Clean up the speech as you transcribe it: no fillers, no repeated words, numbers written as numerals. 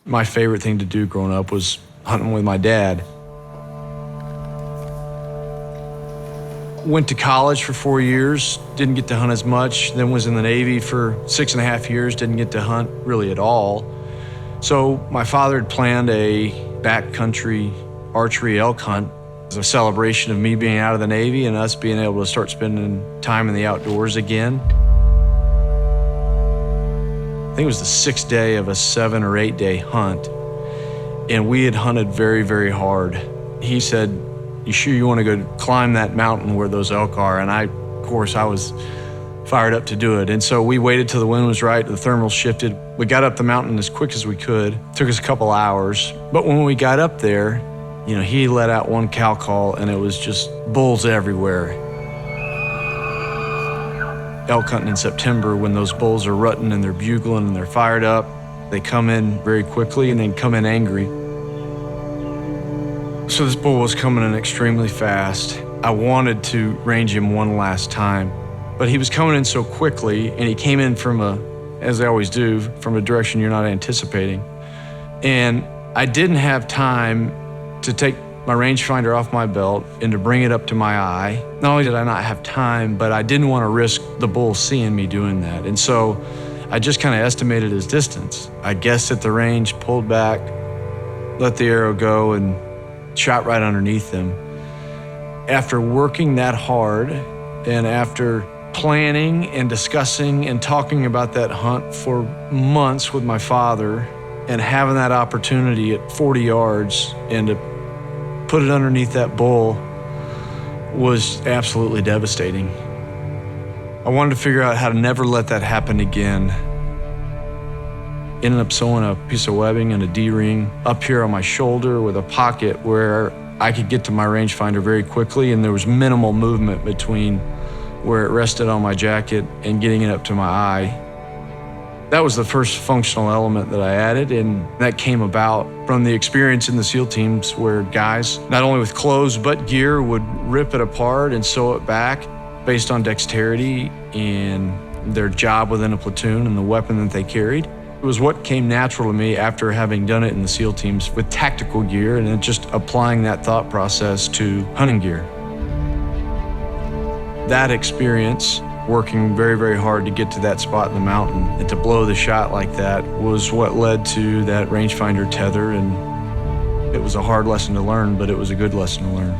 My favorite thing to do growing up was hunting with my dad. Went to college for 4 years, didn't get to hunt as much, then was in the Navy for 6.5 years, didn't get to hunt really at all. So my father had planned a backcountry archery elk hunt as a celebration of me being out of the Navy and us being able to start spending time in the outdoors again. I think it was the 6th day of a 7 or 8 day hunt, and we had hunted very, very hard. He said, "You sure you want to go climb that mountain where those elk are?" And of course, I was fired up to do it. And so we waited till the wind was right, the thermal shifted. We got up the mountain as quick as we could. Took us a couple hours. But when we got up there, he let out one cow call and it was just bulls everywhere. Elk hunting in September, when those bulls are rutting and they're bugling and they're fired up, they come in very quickly and they come in angry. So this bull was coming in extremely fast. I wanted to range him one last time, but he was coming in so quickly, and he came in from as they always do, from a direction you're not anticipating. And I didn't have time to take my rangefinder off my belt and to bring it up to my eye. Not only did I not have time, but I didn't want to risk the bull seeing me doing that. And so I just kind of estimated his distance. I guessed at the range, pulled back, let the arrow go, and shot right underneath him. After working that hard and after planning and discussing and talking about that hunt for months with my father and having that opportunity at 40 yards and to put it underneath that bull was absolutely devastating. I wanted to figure out how to never let that happen again. Ended up sewing a piece of webbing and a D-ring up here on my shoulder with a pocket where I could get to my rangefinder very quickly, and there was minimal movement between where it rested on my jacket and getting it up to my eye. That was the first functional element that I added, and that came about from the experience in the SEAL teams where guys, not only with clothes but gear, would rip it apart and sew it back based on dexterity and their job within a platoon and the weapon that they carried. It was what came natural to me after having done it in the SEAL teams with tactical gear and then just applying that thought process to hunting gear. That experience, working very, very hard to get to that spot in the mountain and to blow the shot like that, was what led to that rangefinder tether. And it was a hard lesson to learn, but it was a good lesson to learn.